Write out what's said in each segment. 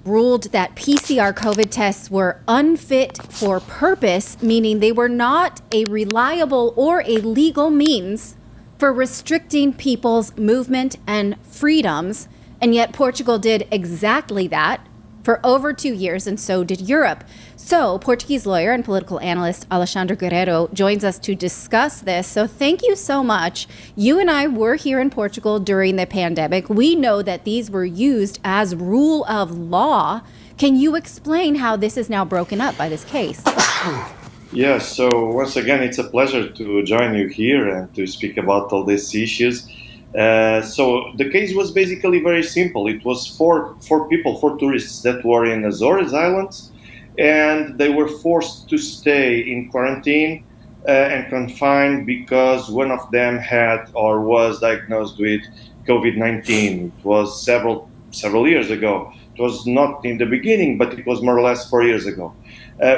ruled that PCR COVID tests were unfit for purpose, meaning they were not a reliable or a legal means for restricting people's movement and freedoms. And yet Portugal did exactly that for over 2 years, and so did Europe. So Portuguese lawyer and political analyst Alexandre Guerreiro joins us to discuss this. So thank you so much. You and I were here in Portugal during the pandemic. We know that these were used as rule of law. Can you explain how this is now broken up by this case? Yes, so once again, it's a pleasure to join you here and to speak about all these issues. So the case was basically very simple. It was four tourists that were in Azores Islands, and they were forced to stay in quarantine and confined because one of them had or was diagnosed with COVID-19. It was several years ago. It was not in the beginning, but it was more or less 4 years ago.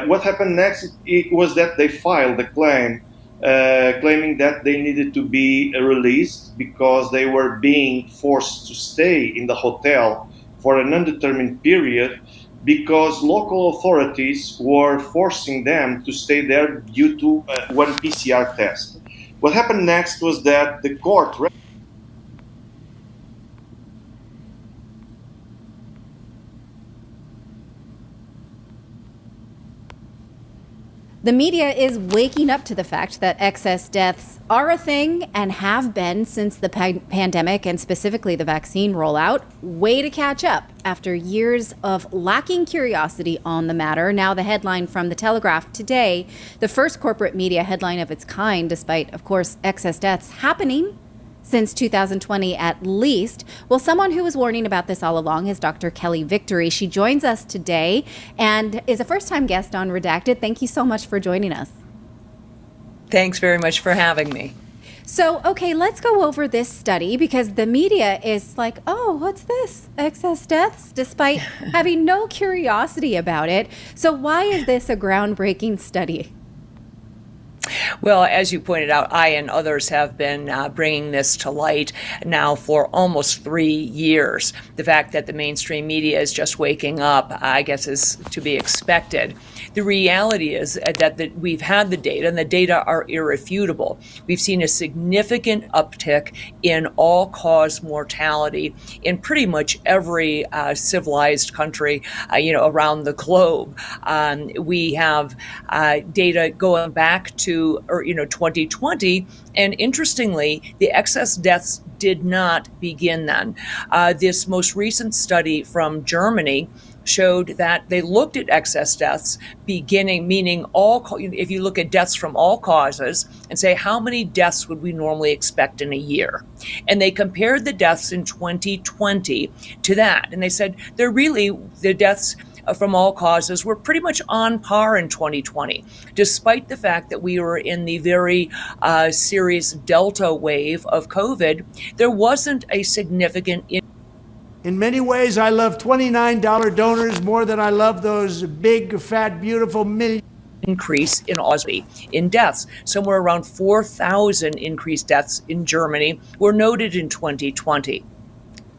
What happened next it was that they filed a claim claiming that they needed to be released because they were being forced to stay in the hotel for an undetermined period because local authorities were forcing them to stay there due to one PCR test. What happened next was that the court The media is waking up to the fact that excess deaths are a thing and have been since the pandemic and specifically the vaccine rollout. Way to catch up after years of lacking curiosity on the matter. Now the headline from The Telegraph today, the first corporate media headline of its kind, despite, of course, excess deaths happening since 2020 at least. Well, someone who was warning about this all along is Dr. Kelly Victory. She joins us today and is a first-time guest on Redacted. Thank you so much for joining us. Thanks very much for having me. So, okay, let's go over this study because the media is like, oh, what's this? Excess deaths, despite having no curiosity about it. So why is this a groundbreaking study? Well, as you pointed out, I and others have been bringing this to light now for almost 3 years. The fact that the mainstream media is just waking up, I guess, is to be expected. The reality is that we've had the data, and the data are irrefutable. We've seen a significant uptick in all-cause mortality in pretty much every civilized country, around the globe. We have data going back to 2020, and interestingly, the excess deaths did not begin then. This most recent study from Germany showed that they looked at excess deaths beginning, meaning if you look at deaths from all causes and say, how many deaths would we normally expect in a year? And they compared the deaths in 2020 to that. And they said the deaths from all causes were pretty much on par in 2020, despite the fact that we were in the very serious Delta wave of COVID. There wasn't a significant In many ways, I love $29 donors more than I love those big, fat, beautiful million increase in deaths. Somewhere around 4,000 increased deaths in Germany were noted in 2020.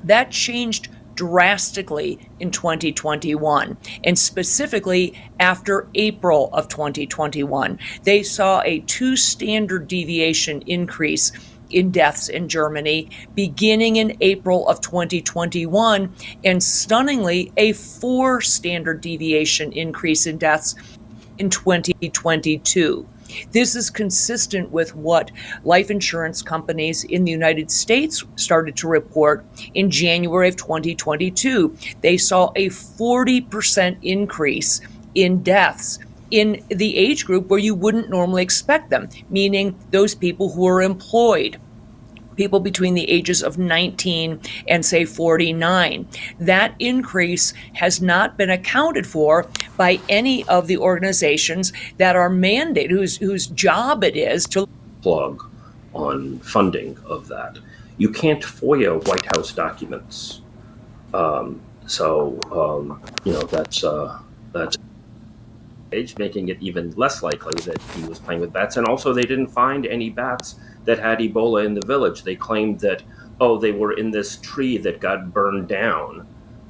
That changed drastically in 2021, and specifically after April of 2021. They saw a 2 standard deviation increase in deaths in Germany beginning in April of 2021, and stunningly, a 4 standard deviation increase in deaths in 2022. This is consistent with what life insurance companies in the United States started to report in January of 2022. They saw a 40% increase in deaths in the age group where you wouldn't normally expect them, meaning those people who are employed, people between the ages of 19 and say 49. That increase has not been accounted for by any of the organizations that are mandated, whose job it is to plug on funding of that. You can't FOIA White House documents. That's making it even less likely that he was playing with bats. And also they didn't find any bats that had Ebola in the village. They claimed that, they were in this tree that got burned down.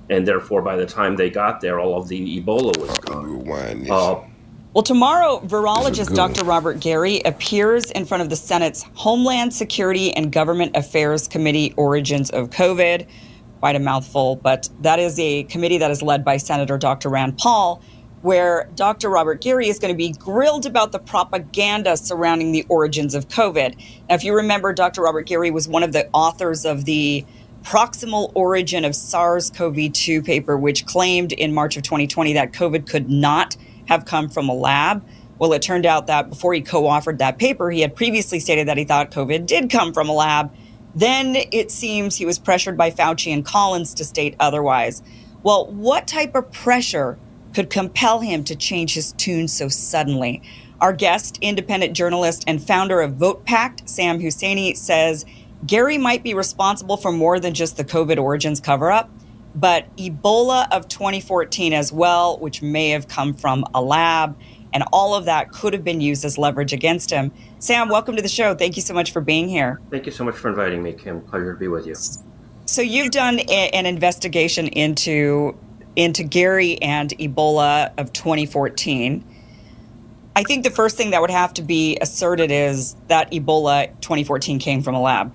and therefore by the time they got there, all of the Ebola was gone. Well, tomorrow, virologist Dr. Robert Gary appears in front of the Senate's Homeland Security and Government Affairs Committee, Origins of COVID. Quite a mouthful, but that is a committee that is led by Senator Dr. Rand Paul, where Dr. Robert Gary is going to be grilled about the propaganda surrounding the origins of COVID. Now, if you remember, Dr. Robert Gary was one of the authors of the Proximal Origin of SARS-CoV-2 paper, which claimed in March of 2020 that COVID could not have come from a lab. Well, it turned out that before he co-authored that paper, he had previously stated that he thought COVID did come from a lab. Then it seems he was pressured by Fauci and Collins to state otherwise. Well, what type of pressure could compel him to change his tune so suddenly? Our guest, independent journalist and founder of Vote Pact, Sam Husseini, says Gary might be responsible for more than just the COVID origins cover-up, but Ebola of 2014 as well, which may have come from a lab, and all of that could have been used as leverage against him. Sam, welcome to the show. Thank you so much for being here. Thank you so much for inviting me, Kim. Pleasure to be with you. So you've done an investigation into Gary and Ebola of 2014. I think the first thing that would have to be asserted is that Ebola 2014 came from a lab.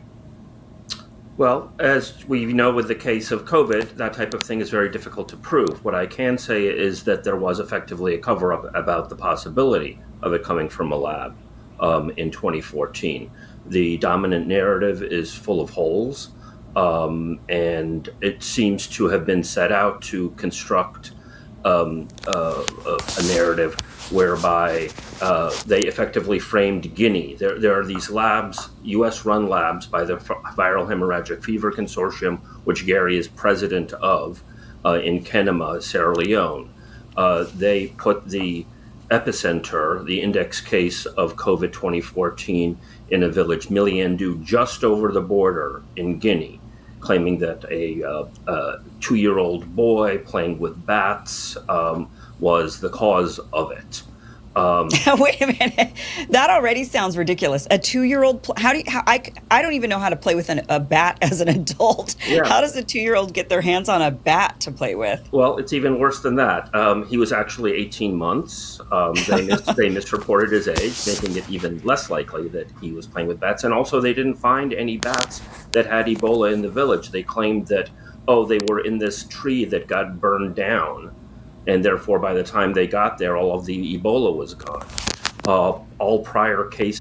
Well, as we know with the case of COVID, that type of thing is very difficult to prove. What I can say is that there was effectively a cover-up about the possibility of it coming from a lab in 2014. The dominant narrative is full of holes, and it seems to have been set out to construct a narrative whereby they effectively framed Guinea. There are these labs, U.S.-run labs by the Viral Hemorrhagic Fever Consortium, which Gary is president of, in Kenema, Sierra Leone. They put the epicenter, the index case of COVID 2014, in a village, Miliendu, just over the border in Guinea, claiming that a 2-year-old boy playing with bats was the cause of it. Wait a minute. That already sounds ridiculous. A 2-year-old, I don't even know how to play with a bat as an adult. Yeah. How does a 2-year-old get their hands on a bat to play with? Well, it's even worse than that. He was actually 18 months. They misreported his age, making it even less likely that he was playing with bats. And also, they didn't find any bats that had Ebola in the village. They claimed that, they were in this tree that got burned down, and therefore, by the time they got there, all of the Ebola was gone. All prior cases.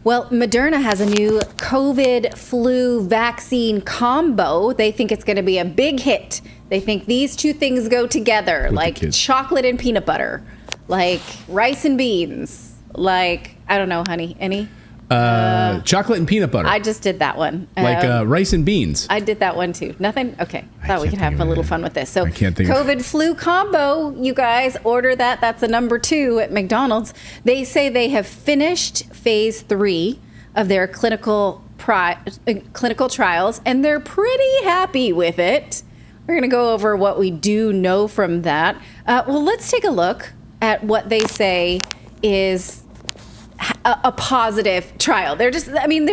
Well, Moderna has a new COVID flu vaccine combo. They think it's going to be a big hit. They think these two things go together, like chocolate and peanut butter, like rice and beans, like, I don't know, honey, any? Chocolate and peanut butter. I just did that one. Like rice and beans. I did that one too. Nothing? Okay. Thought we could have a little fun with this. So I can't think COVID flu combo, you guys order that. That's a number 2 at McDonald's. They say they have finished phase 3 of their clinical trials, and they're pretty happy with it. We're going to go over what we do know from that. Well, let's take a look at what they say is a positive trial. They're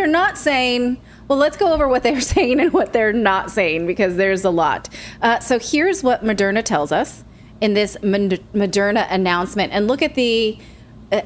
not saying, well, let's go over what they're saying and what they're not saying, because there's a lot. So here's what Moderna tells us in this Moderna announcement. And look at the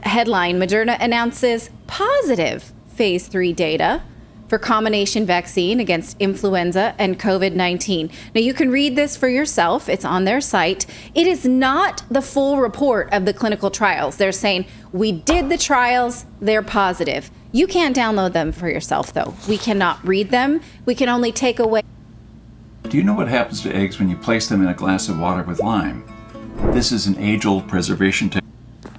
headline. Moderna announces positive phase 3 data for combination vaccine against influenza and COVID-19. Now, you can read this for yourself. It's on their site. It is not the full report of the clinical trials. They're saying, we did the trials, they're positive. You can't download them for yourself, though. We cannot read them. We can only take away. Do you know what happens to eggs when you place them in a glass of water with lime? This is an age-old preservation technique.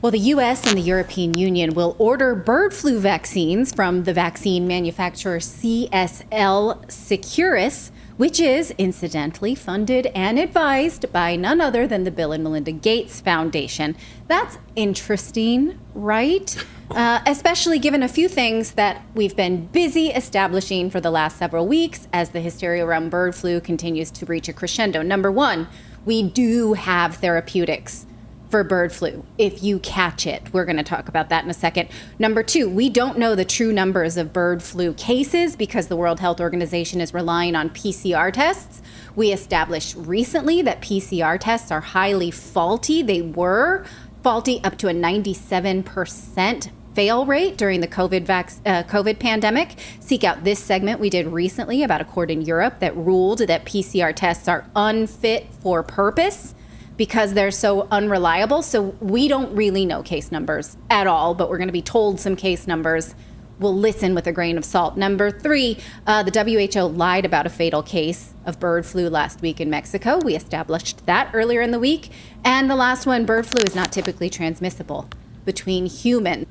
Well, the U.S. and the European Union will order bird flu vaccines from the vaccine manufacturer CSL Seqirus, which is incidentally funded and advised by none other than the Bill and Melinda Gates Foundation. That's interesting, right? Especially given a few things that we've been busy establishing for the last several weeks as the hysteria around bird flu continues to reach a crescendo. Number 1, we do have therapeutics for bird flu if you catch it. We're going to talk about that in a second. Number two, we don't know the true numbers of bird flu cases because the World Health Organization is relying on PCR tests. We established recently that PCR tests are highly faulty. They were faulty up to a 97% fail rate during the COVID pandemic. Seek out this segment we did recently about a court in Europe that ruled that PCR tests are unfit for purpose because they're so unreliable. So we don't really know case numbers at all, but we're going to be told some case numbers. We'll listen with a grain of salt. Number three, the WHO lied about a fatal case of bird flu last week in Mexico. We established that earlier in the week. And the last one, bird flu is not typically transmissible between humans.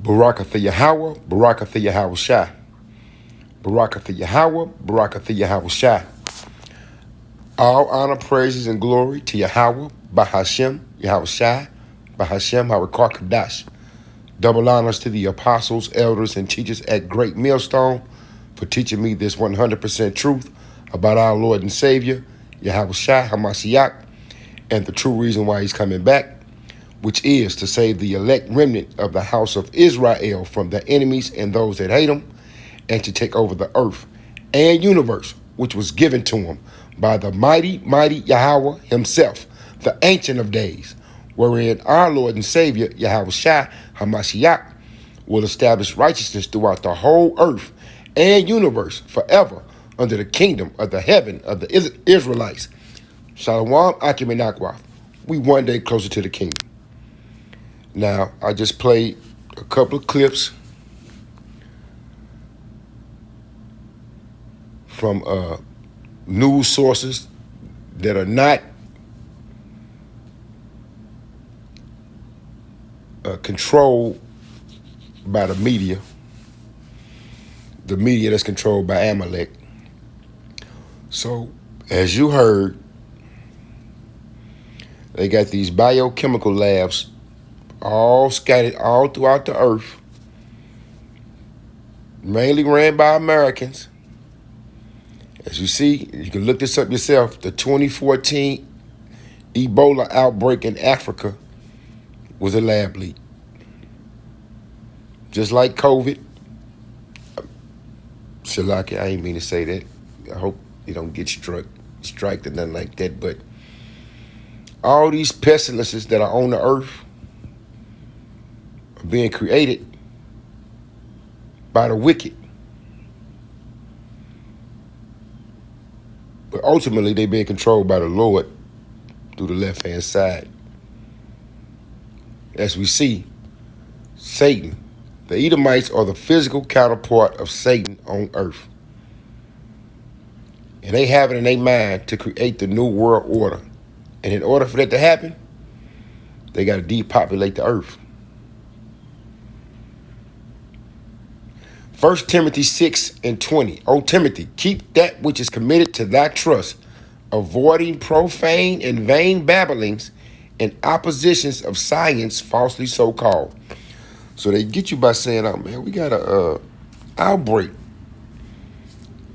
Barakatha Yahweh, Barakatha Yahweh Shai. Barakatha Yahweh, Barakatha Yahweh Shai. All honor, praises, and glory to Yahweh, Bahashem, Yahweh Shai, Bahashem, Harakar Kadash. Double honors to the apostles, elders, and teachers at Great Millstone for teaching me this 100% truth about our Lord and Savior, Yahweh Shai HaMashiach, and the true reason why he's coming back, which is to save the elect remnant of the house of Israel from their enemies and those that hate them, and to take over the earth and universe, which was given to him by the mighty, mighty Yahweh himself, the Ancient of Days, wherein our Lord and Savior, Yahweh Shai HaMashiach, will establish righteousness throughout the whole earth and universe forever under the kingdom of the heaven of the Israelites. Shalom, Akim and Akwath. We one day closer to the kingdom. Now, I just played a couple of clips from news sources that are not controlled by the media that's controlled by Amalek. So, as you heard, they got these biochemical labs all scattered all throughout the earth, mainly ran by Americans. As you see, you can look this up yourself, the 2014 Ebola outbreak in Africa was a lab leak. Just like COVID. Shalaki, I ain't mean to say that. I hope you don't get striked or nothing like that, but all these pestilences that are on the earth are being created by the wicked. But ultimately, they're being controlled by the Lord through the left-hand side. As we see, Satan, the Edomites are the physical counterpart of Satan on earth. And they have it in their mind to create the new world order. And in order for that to happen, they got to depopulate the earth. 1 Timothy 6:20. O Timothy, keep that which is committed to thy trust, avoiding profane and vain babblings and oppositions of science falsely so called. So they get you by saying, oh man, we got a outbreak.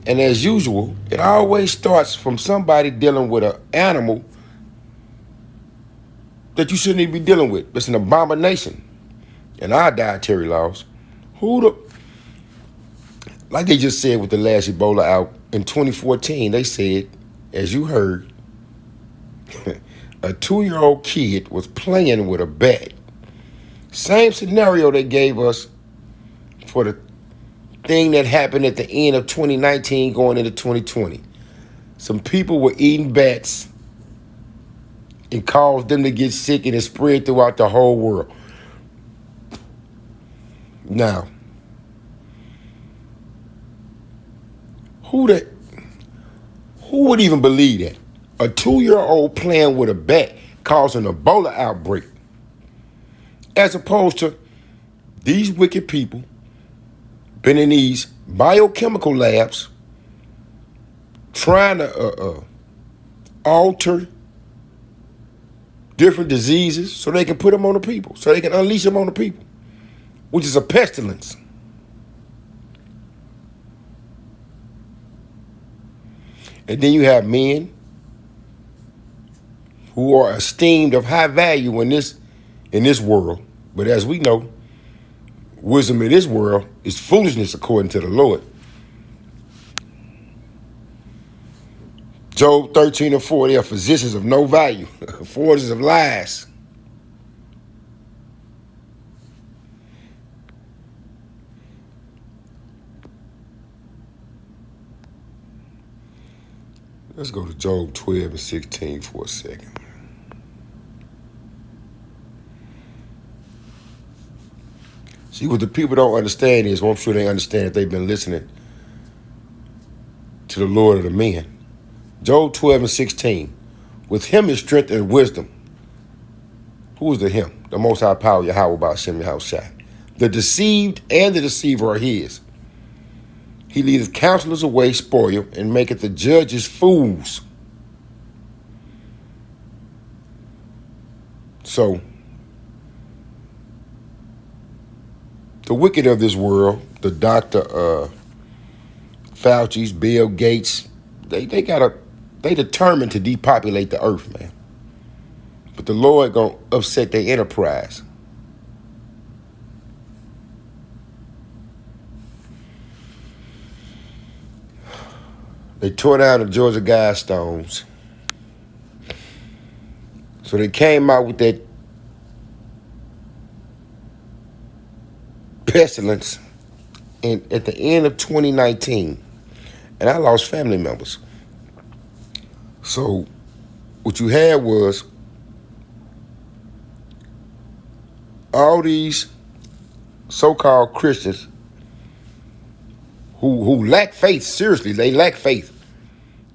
And as usual, it always starts from somebody dealing with an animal that you shouldn't even be dealing with. It's an abomination in our dietary laws. Like they just said with the last Ebola out in 2014, they said, as you heard, a 2-year-old kid was playing with a bat. Same scenario they gave us for the thing that happened at the end of 2019 going into 2020. Some people were eating bats and caused them to get sick, and it spread throughout the whole world. Now, who would even believe that? A 2-year-old playing with a bat causing an Ebola outbreak, as opposed to these wicked people been in these biochemical labs trying to alter different diseases so they can put them on the people, so they can unleash them on the people, which is a pestilence. And then you have men who are esteemed of high value in this world. But as we know, wisdom in this world is foolishness according to the Lord. Job 13:4, they are physicians of no value, forgers of lies. Let's go to Job 12:16 for a second. See, what the people don't understand is, well, I'm sure they understand if they've been listening to the Lord of the men. Job 12:16. With him is strength and wisdom. Who is the him? The Most High Power, Yahweh Ba'ashem Yahushai. The deceived and the deceiver are his. He leadeth counselors away spoil and maketh the judges fools. So, the wicked of this world, the Dr. Fauci's, Bill Gates, they determined to depopulate the earth, man. But the Lord gonna upset their enterprise. They tore down the Georgia Guidestones. So they came out with that pestilence at the end of 2019. And I lost family members. So what you had was all these so-called Christians who lack faith. Seriously, they lack faith.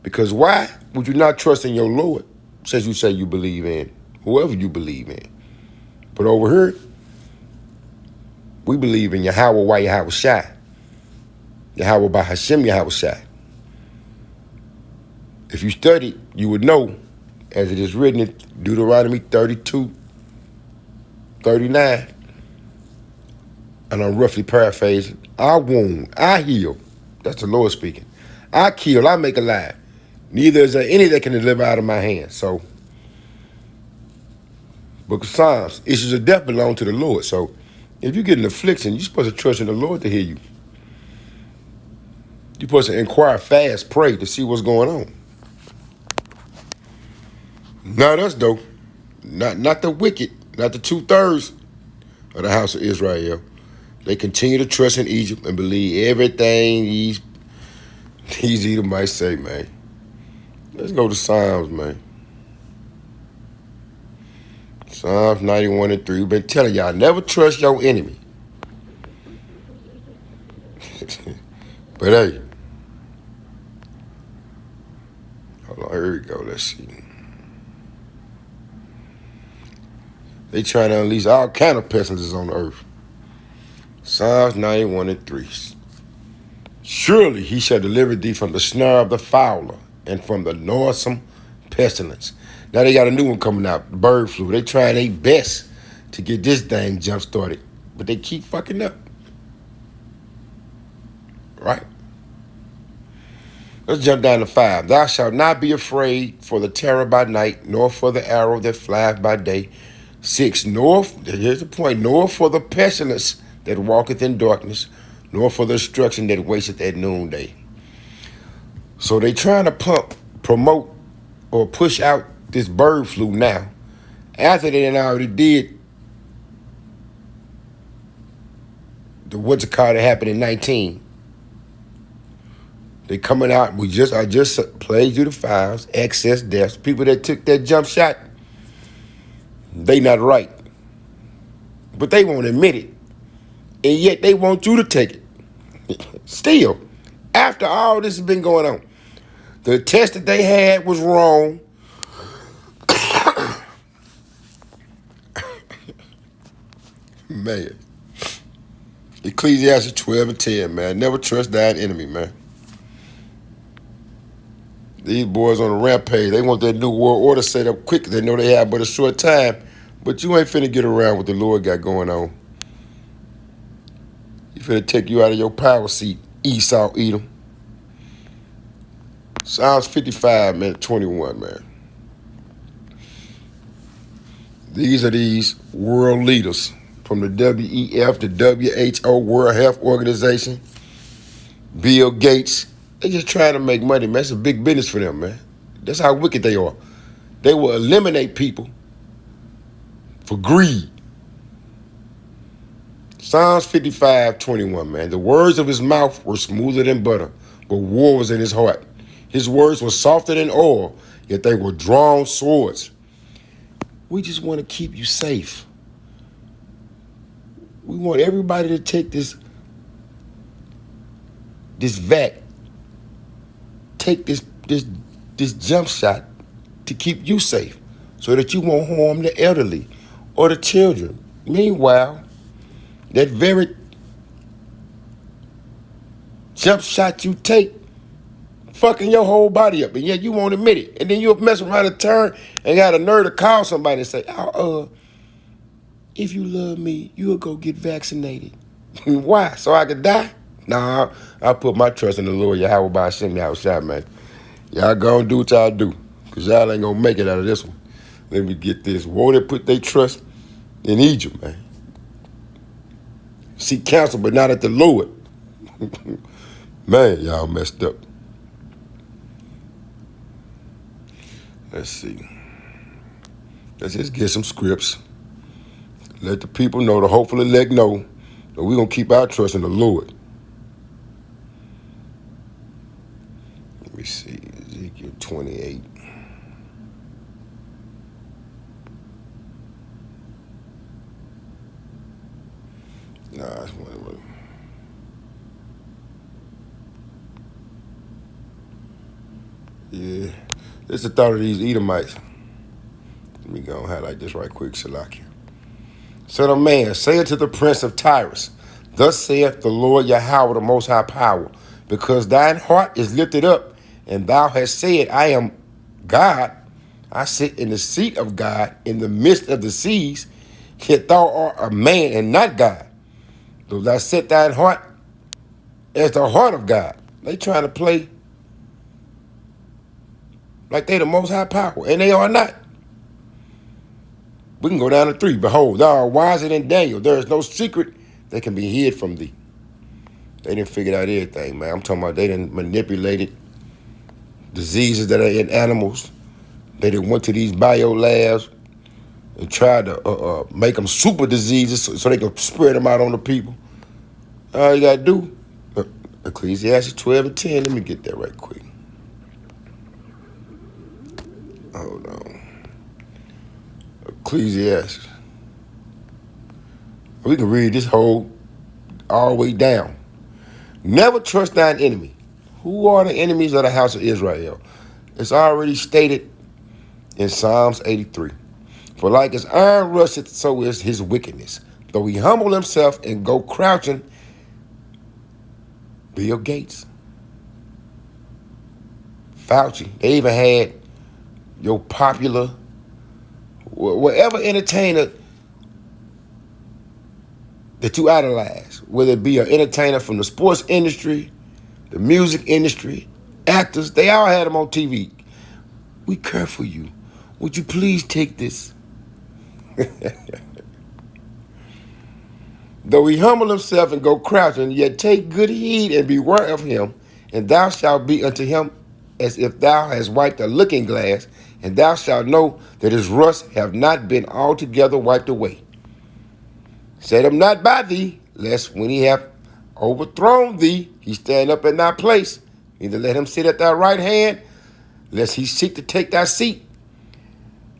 Because why would you not trust in your Lord, since you say you believe in whoever you believe in? But over here, we believe in Yahweh Yahweh Shai. Yahweh Bahashem Yahweh Shai. If you study, you would know, as it is written in Deuteronomy 32:39, and I'm roughly paraphrasing, I wound, I heal. That's the Lord speaking. I kill, I make alive. Neither is there any that can deliver out of my hand. So, Book of Psalms, issues of death belong to the Lord. So, if you get an affliction, you're supposed to trust in the Lord to heal you. You're supposed to inquire, fast, pray to see what's going on. Not us, though. Not the wicked, not the 2/3 of the house of Israel. They continue to trust in Egypt and believe everything these Edomites say, man. Let's go to Psalms, man. Psalms 91:3. We've been telling y'all, never trust your enemy. But hey, hold on, here we go. Let's see. They trying to unleash all kind of pestilences on the earth. Psalms 91:3. Surely he shall deliver thee from the snare of the fowler and from the noisome pestilence. Now they got a new one coming out, bird flu. They trying their best to get this thing jump started, but they keep fucking up. Right? Let's jump down to 5. Thou shalt not be afraid for the terror by night, nor for the arrow that flieth by day. 6, here's the point, nor for the pestilence that walketh in darkness, nor for the destruction that wasteth at noonday. So they trying to promote, or push out this bird flu now, after they already did the what's it called that happened in 19. They coming out, I just played you the files, excess deaths, people that took that jump shot, they not right. But they won't admit it. And yet they want you to take it. Still, after all this has been going on, the test that they had was wrong. Man. Ecclesiastes 12:10, man. Never trust thine enemy, man. These boys on the rampage, they want that new world order set up quick. They know they have but a short time. But you ain't finna get around what the Lord got going on. He finna take you out of your power seat, Esau, Edom. Psalms 55, man, 21, man. These are these world leaders from the WEF, the WHO, World Health Organization, Bill Gates. They just trying to make money, man. It's a big business for them, man. That's how wicked they are. They will eliminate people for greed. Psalms 55:21, man. The words of his mouth were smoother than butter, but war was in his heart. His words were softer than oil, yet they were drawn swords. We just want to keep you safe. We want everybody to take this vac, take this jump shot to keep you safe so that you won't harm the elderly or the children. Meanwhile, that very jump shot you take fucking your whole body up, and yet you won't admit it. And then you'll mess around and turn and got a nerve to call somebody and say, if you love me, you'll go get vaccinated. Why? So I could die? Nah, I put my trust in the Lord, Yahweh by Hashem, Yahweh, man. Y'all go and do what y'all do, because y'all ain't going to make it out of this one. Let me get this. Won't they put their trust in Egypt, man? Seek counsel, but not at the Lord. Man, y'all messed up. Let's see. Let's just get some scripts. Let the people know, the hopeful elect know that we're going to keep our trust in the Lord. Let me see. Ezekiel 28. Nah, that's one of them. Yeah. This is the thought of these Edomites. Let me go and highlight this right quick, Shalakia. Son of man, say it to the prince of Tyrus, thus saith the Lord Yahweh, the Most High Power, because thine heart is lifted up, and thou hast said, I am God. I sit in the seat of God in the midst of the seas, yet thou art a man and not God. Though thou set thine heart as the heart of God. They trying to play like they the Most High Power, and they are not. We can go down to 3. Behold, thou art wiser than Daniel. There is no secret that can be hid from thee. They didn't figure out everything, man. I'm talking about they didn't manipulated diseases that are in animals. They done went to these bio labs and tried to make them super diseases so they can spread them out on the people. All you got to do, Ecclesiastes 12:10. Let me get that right quick. Hold on. Ecclesiastes. We can read this whole all the way down. Never trust thine enemy. Who are the enemies of the house of Israel? It's already stated in Psalms 83. For like as iron rusteth, so is his wickedness. Though he humble himself and go crouching, Bill Gates, Fauci, they even had your popular, whatever entertainer that you idolize, whether it be an entertainer from the sports industry, the music industry, actors, they all had them on TV. We care for you. Would you please take this? Though he humble himself and go crouching, yet take good heed and beware of him, and thou shalt be unto him as if thou hast wiped a looking glass, and thou shalt know that his rust have not been altogether wiped away. Set him not by thee, lest when he have overthrown thee, he stand up in thy place. Neither let him sit at thy right hand, lest he seek to take thy seat.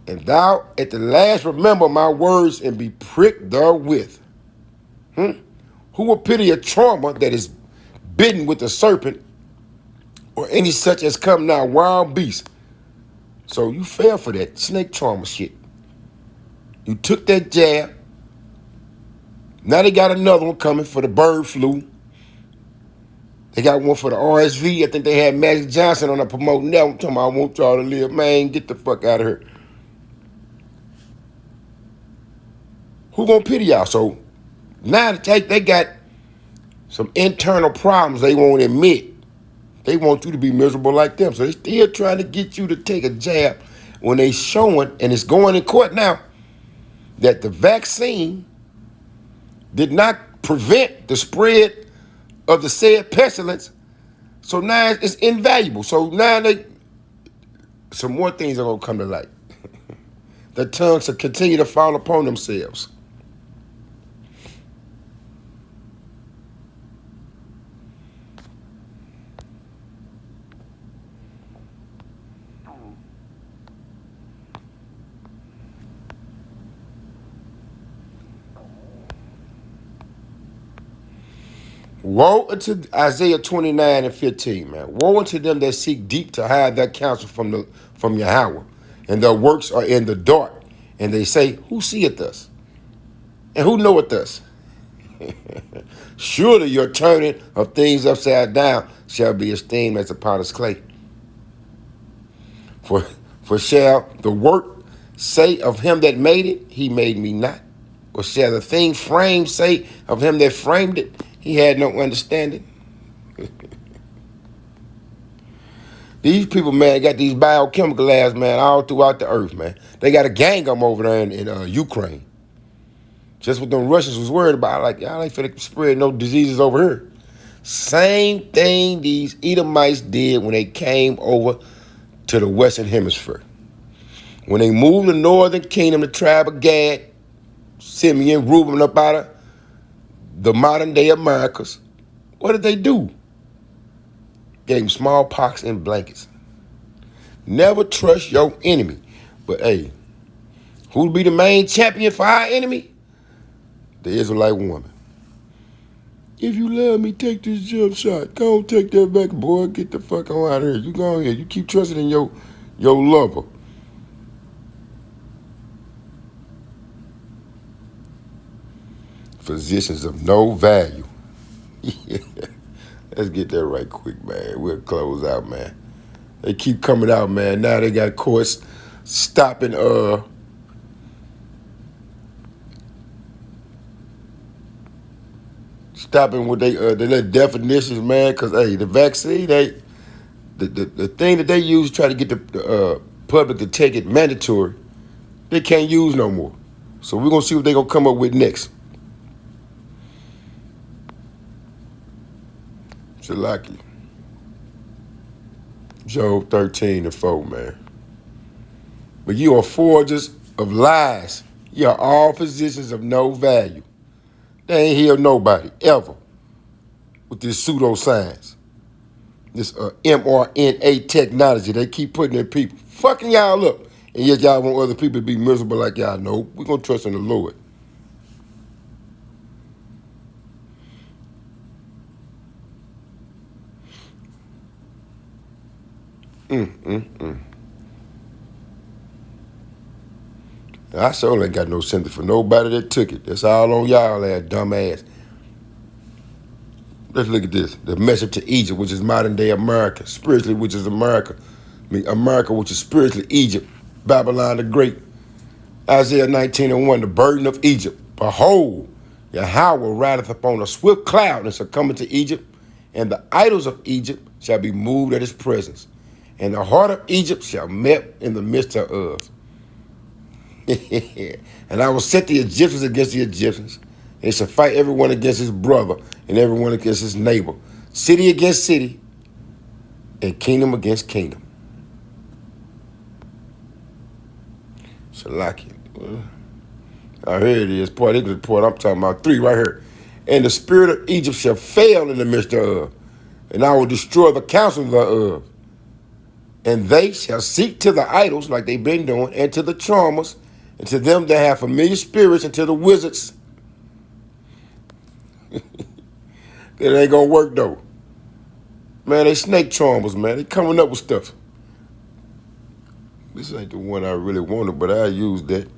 And thou at the last remember my words and be pricked therewith. Who will pity a charmer that is bitten with a serpent, or any such as come now wild beast? So you fell for that snake charmer shit. You took that jab. Now they got another one coming for the bird flu. They got one for the RSV. I think they had Magic Johnson on there promoting that one. Talking about, I want y'all to live. Man, get the fuck out of here. Who gonna pity y'all? So now they got some internal problems they won't admit. They want you to be miserable like them. So they still trying to get you to take a jab when they showing, and it's going in court now, that the vaccine did not prevent the spread of the said pestilence. So now it's invaluable. So now some more things are going to come to light. The tongues will continue to fall upon themselves. Woe unto Isaiah 29 and 15, man. Woe unto them that seek deep to hide their counsel from Yahweh, and their works are in the dark. And they say, who seeth us? And who knoweth us? Surely your turning of things upside down shall be esteemed as the potter's clay. For shall the work say of him that made it, he made me not? Or shall the thing framed say of him that framed it, he had no understanding? These people, man, got these biochemical labs, man, all throughout the earth, man. They got a gang of them over there in Ukraine. Just what them Russians was worried about. Like, y'all ain't finna spread no diseases over here. Same thing these Edomites did when they came over to the Western Hemisphere. When they moved the northern kingdom, the tribe of Gad, Simeon, Reuben, up out of the modern day Americas, what did they do? Gave them smallpox and blankets. Never trust your enemy. But hey, who'll be the main champion for our enemy? The Israelite woman. If you love me, take this jump shot. Go on, take that back, boy. Get the fuck on out of here. You go ahead. You keep trusting in your lover. Physicians of no value. Let's get that right quick, man. We'll close out, man. They keep coming out, man. Now they got courts stopping with their definitions, man. Because hey, the vaccine, the thing that they use to try to get the public to take it mandatory, they can't use no more. So we're gonna see what they're gonna come up with next. Shalaki. Job 13:4, man. But you are forgers of lies. You are all physicians of no value. They ain't healed nobody, ever, with this pseudoscience. This mRNA technology they keep putting in people. Fucking y'all up. And yet y'all want other people to be miserable like y'all. No, we're going to trust in the Lord. I sure ain't got no sympathy for nobody that took it. That's all on y'all, that dumb ass. Let's look at this. The message to Egypt, which is modern day America. Spiritually, which is America. I mean, America, which is spiritually Egypt. Babylon the Great. Isaiah 19:1, the burden of Egypt. Behold, Yahweh rideth upon a swift cloud and shall come into Egypt, and the idols of Egypt shall be moved at his presence, and the heart of Egypt shall melt in the midst thereof. And I will set the Egyptians against the Egyptians, and they shall fight everyone against his brother, and everyone against his neighbor, city against city, and kingdom against kingdom. Shalaki. Here it is. Part English report. I'm talking about 3 right here. And the spirit of Egypt shall fail in the midst thereof, and I will destroy the counsel thereof. And they shall seek to the idols, like they've been doing, and to the charmers, and to them that have familiar spirits, and to the wizards. It ain't gonna work though. Man, they snake charmers, man. They coming up with stuff. This ain't the one I really wanted, but I used that.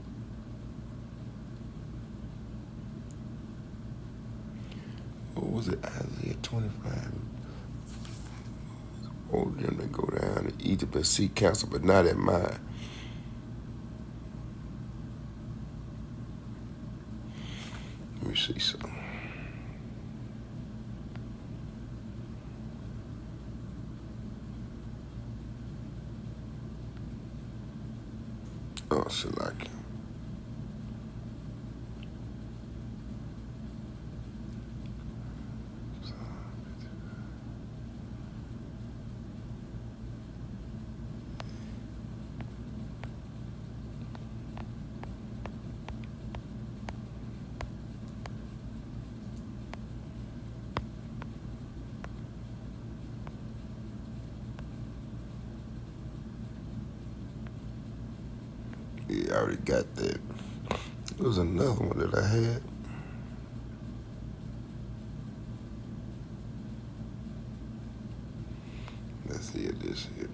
What was it? Isaiah 25. Oh, them that go down to Egypt and seek counsel, but not at mine. Let me see something. Oh, Shalaki. see, I already got that. There was another one that I had. Let's see this here.